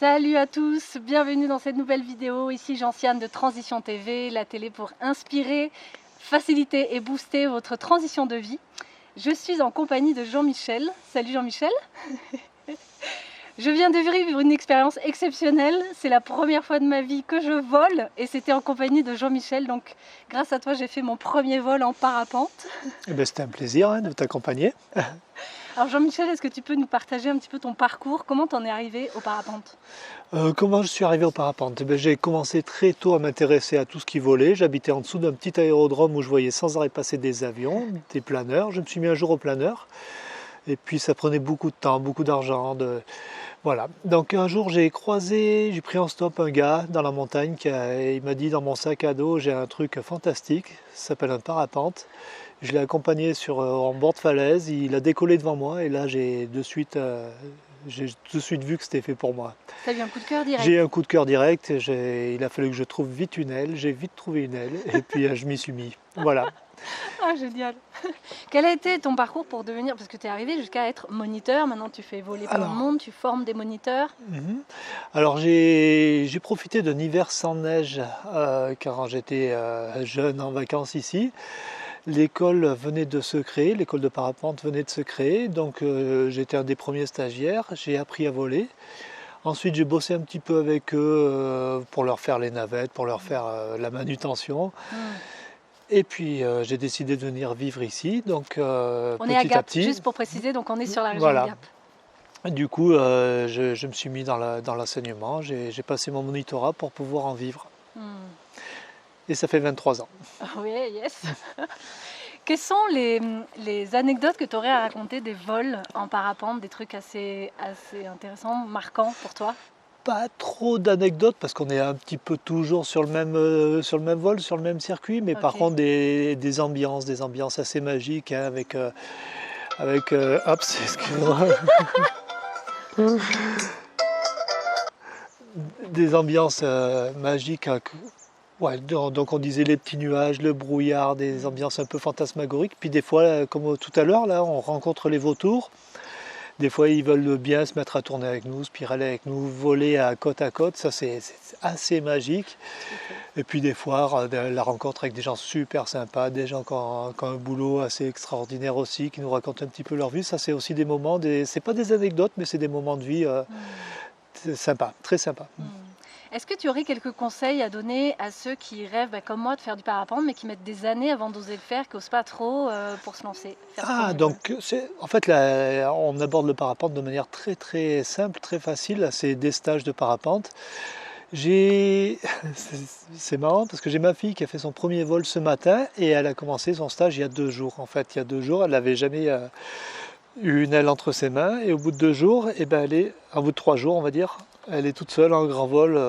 Salut à tous, bienvenue dans cette nouvelle vidéo. Ici Gentiane de Transition TV, la télé pour inspirer, faciliter et booster votre transition de vie. Je suis en compagnie de Jean-Michel. Salut Jean-Michel. Je viens de vivre une expérience exceptionnelle. C'est la première fois de ma vie que je vole et c'était en compagnie de Jean-Michel. Donc grâce à toi, j'ai fait mon premier vol en parapente. Eh ben, c'était un plaisir de t'accompagner. Alors Jean-Michel, est-ce que tu peux nous partager un petit peu ton parcours? Comment t'en es arrivé au parapente? Comment je suis arrivé au parapente? Eh ben, j'ai commencé très tôt à m'intéresser à tout ce qui volait. J'habitais en dessous d'un petit aérodrome où je voyais sans arrêt passer des avions, des planeurs. Je me suis mis un jour au planeur. Et puis ça prenait beaucoup de temps, beaucoup d'argent. Voilà. Donc un jour j'ai pris en stop un gars dans la montagne il m'a dit dans mon sac à dos j'ai un truc fantastique, ça s'appelle un parapente. Je l'ai accompagné en bord de falaise, il a décollé devant moi et là j'ai de suite vu que c'était fait pour moi. T'as eu un coup de cœur direct? J'ai eu un coup de cœur direct, il a fallu que je trouve vite une aile, j'ai vite trouvé une aile et puis je m'y suis mis. Voilà. Ah, génial. Quel a été ton parcours pour devenir, parce que tu es arrivé jusqu'à être moniteur, maintenant tu fais voler plein de monde, tu formes des moniteurs. Alors j'ai profité d'un hiver sans neige quand j'étais jeune en vacances ici. L'école venait de se créer, l'école de parapente venait de se créer, donc j'étais un des premiers stagiaires, j'ai appris à voler. Ensuite j'ai bossé un petit peu avec eux pour leur faire les navettes, pour leur faire la manutention. Et puis j'ai décidé de venir vivre ici, donc on est à Gap, juste pour préciser, donc on est sur la région de Gap. Du coup, je me suis mis dans l'enseignement, j'ai passé mon monitorat pour pouvoir en vivre. Et ça fait 23 ans. Oui, yes. Quelles sont les anecdotes que tu aurais à raconter des vols en parapente, des trucs assez intéressants, marquants pour toi? Pas trop d'anecdotes parce qu'on est un petit peu toujours sur le même vol, sur le même circuit, mais par contre des ambiances assez magiques hein, avec excuse-moi. Des ambiances magiques. Ouais, donc on disait les petits nuages, le brouillard, des ambiances un peu fantasmagoriques. Puis des fois, comme tout à l'heure, là, on rencontre les vautours. Des fois, ils veulent bien se mettre à tourner avec nous, spiraler avec nous, voler à côte. Ça, c'est assez magique. Et puis des fois, la rencontre avec des gens super sympas, des gens qui ont un boulot assez extraordinaire aussi, qui nous racontent un petit peu leur vie. Ça, c'est aussi des moments, c'est pas des anecdotes, mais c'est des moments de vie sympas, très sympas. Est-ce que tu aurais quelques conseils à donner à ceux qui rêvent, comme moi, de faire du parapente, mais qui mettent des années avant d'oser le faire, qui n'osent pas trop pour se lancer? Donc en fait, là, on aborde le parapente de manière très très simple, très facile. C'est des stages de parapente. C'est marrant parce que j'ai ma fille qui a fait son premier vol ce matin et elle a commencé son stage il y a 2 jours. En fait, il y a 2 jours, elle n'avait jamais eu une aile entre ses mains et au bout de 2 jours, au bout de 3 jours, on va dire, elle est toute seule en grand vol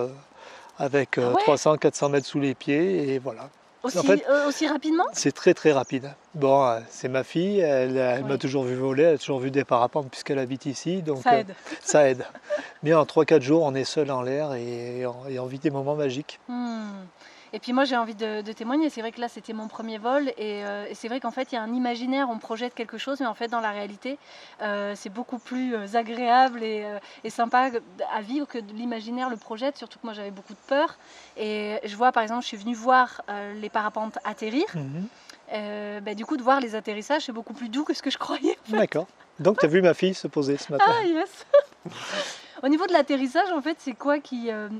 avec 300-400 mètres sous les pieds et voilà. Aussi rapidement? C'est très très rapide. Bon, c'est ma fille, elle m'a toujours vu voler, elle a toujours vu des parapentes puisqu'elle habite ici, donc ça aide. Mais en 3-4 jours, on est seul en l'air et on vit des moments magiques. Et puis moi j'ai envie de témoigner, c'est vrai que là c'était mon premier vol et c'est vrai qu'en fait il y a un imaginaire, on projette quelque chose mais en fait dans la réalité c'est beaucoup plus agréable et sympa à vivre que l'imaginaire le projette, surtout que moi j'avais beaucoup de peur et je vois par exemple, je suis venue voir les parapentes atterrir, du coup de voir les atterrissages c'est beaucoup plus doux que ce que je croyais. En fait. D'accord, donc tu as vu ma fille se poser ce matin. Ah yes. Au niveau de l'atterrissage, en fait, c'est quoi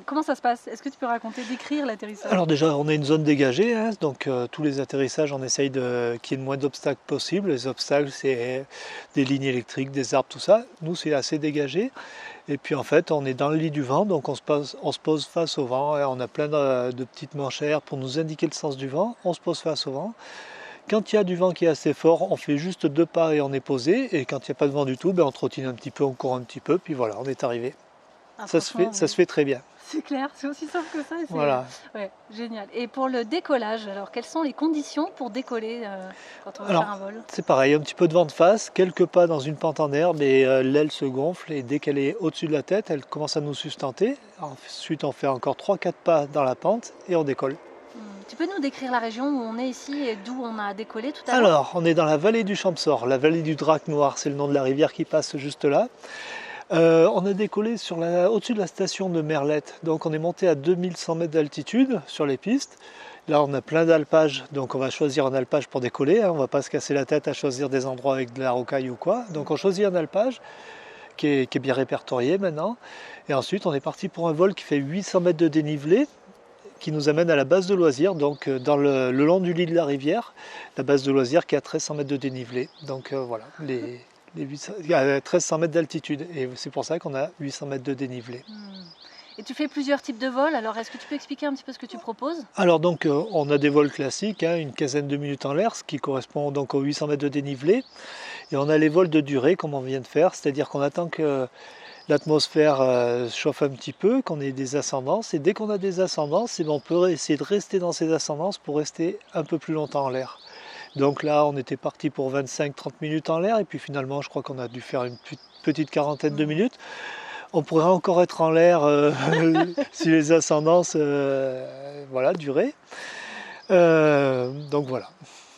comment ça se passe? Est-ce que tu peux décrire l'atterrissage? Alors déjà, on a une zone dégagée, hein, donc tous les atterrissages, on essaye qu'il y ait le moins d'obstacles possible. Les obstacles, c'est des lignes électriques, des arbres, tout ça. Nous, c'est assez dégagé. Et puis en fait, on est dans le lit du vent, donc on se pose face au vent. Et on a plein de petites manchères pour nous indiquer le sens du vent. On se pose face au vent. Quand il y a du vent qui est assez fort, on fait juste 2 pas et on est posé. Et quand il n'y a pas de vent du tout, on trottine un petit peu, on court un petit peu, puis voilà, on est arrivé. Ça se fait très bien. C'est clair, c'est aussi simple que ça. Voilà. Ouais, génial. Et pour le décollage, alors quelles sont les conditions pour décoller quand on va faire un vol? C'est pareil, un petit peu de vent de face, quelques pas dans une pente en herbe et l'aile se gonfle et dès qu'elle est au-dessus de la tête, elle commence à nous sustenter. Ensuite, on fait encore 3-4 pas dans la pente et on décolle. Tu peux nous décrire la région où on est ici et d'où on a décollé tout à l'heure? Alors, on est dans la vallée du Champsaur, la vallée du Drac Noir, c'est le nom de la rivière qui passe juste là. On a décollé au-dessus de la station de Merlette, donc on est monté à 2100 mètres d'altitude sur les pistes. Là on a plein d'alpages, donc on va choisir un alpage pour décoller, hein. On ne va pas se casser la tête à choisir des endroits avec de la rocaille ou quoi. Donc on choisit un alpage qui est bien répertorié maintenant. Et ensuite on est parti pour un vol qui fait 800 mètres de dénivelé, qui nous amène à la base de loisirs, donc dans le long du lit de la rivière, la base de loisirs qui est à 1300 mètres de dénivelé. Donc voilà, les 1300 mètres d'altitude, et c'est pour ça qu'on a 800 mètres de dénivelé. Et tu fais plusieurs types de vols, alors est-ce que tu peux expliquer un petit peu ce que tu proposes? Alors donc on a des vols classiques, hein, une quinzaine de minutes en l'air, ce qui correspond donc aux 800 mètres de dénivelé, et on a les vols de durée comme on vient de faire, c'est-à-dire qu'on attend que l'atmosphère chauffe un petit peu, qu'on ait des ascendances, et dès qu'on a des ascendances, on peut essayer de rester dans ces ascendances pour rester un peu plus longtemps en l'air. Donc là, on était parti pour 25-30 minutes en l'air, et puis finalement, je crois qu'on a dû faire une petite quarantaine de minutes. On pourrait encore être en l'air si les ascendances voilà, duraient. Donc voilà.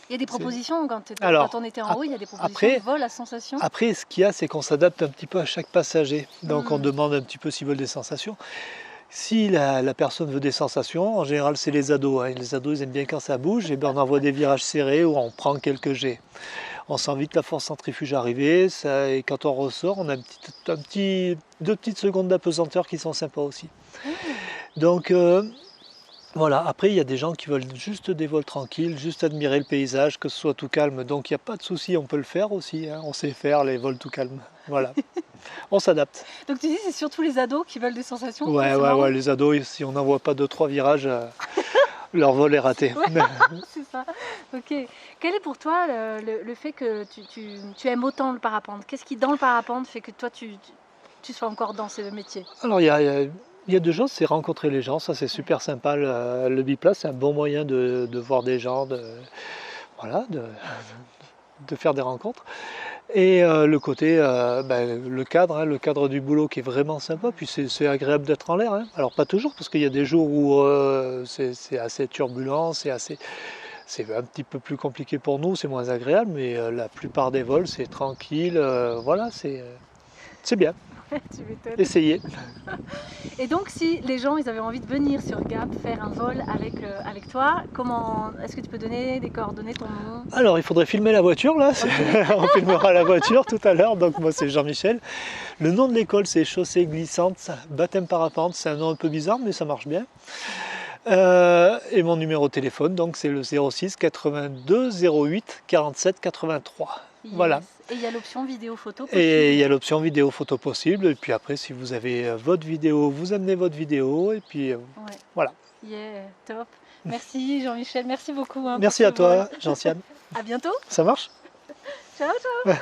Il y a des propositions quand on était en haut, il y a des propositions après, de vol à sensation. Après, ce qu'il y a, c'est qu'on s'adapte un petit peu à chaque passager. Donc on demande un petit peu s'ils veulent des sensations. Si la personne veut des sensations, en général c'est les ados. Hein. Les ados ils aiment bien quand ça bouge, et bien on envoie des virages serrés ou on prend quelques jets. On sent vite la force centrifuge arriver, et quand on ressort, on a deux petites secondes d'apesanteur qui sont sympas aussi. Donc voilà, après il y a des gens qui veulent juste des vols tranquilles, juste admirer le paysage, que ce soit tout calme, donc il n'y a pas de souci, on peut le faire aussi, hein. On sait faire les vols tout calmes, voilà. On s'adapte. Donc tu dis c'est surtout les ados qui veulent des sensations? Ouais, les ados, si on n'envoie pas 2-3 virages, leur vol est raté. Ouais, c'est ça, ok. Quel est pour toi le fait que tu aimes autant le parapente? Qu'est-ce qui dans le parapente fait que toi tu sois encore dans ce métier? Alors il y a deux choses, c'est rencontrer les gens, ça c'est super sympa. Le biplace, c'est un bon moyen de voir des gens, voilà, de faire des rencontres. Et le côté, le cadre du boulot qui est vraiment sympa, puis c'est agréable d'être en l'air. Hein. Alors pas toujours, parce qu'il y a des jours où c'est assez turbulent, c'est un petit peu plus compliqué pour nous, c'est moins agréable, mais la plupart des vols c'est tranquille, voilà, c'est bien. Tu m'étonnes. Essayez. Et donc si les gens ils avaient envie de venir sur Gap faire un vol avec toi, est-ce que tu peux donner des coordonnées, ton nom? Alors il faudrait filmer la voiture là, okay. On filmera la voiture tout à l'heure, donc moi c'est Jean-Michel. Le nom de l'école c'est Chaussée Glissante, Baptême Parapente, c'est un nom un peu bizarre mais ça marche bien. Et mon numéro de téléphone donc c'est le 06 82 08 47 83. Yes. Voilà. Et il y a l'option vidéo photo possible. Et il y a l'option vidéo photo possible. Et puis après, si vous avez votre vidéo, vous amenez votre vidéo. Et puis voilà. Yeah, top. Merci Jean-Michel, merci beaucoup. Hein, merci à toi, Jean-Siane. À bientôt. Ça marche? Ciao, ciao.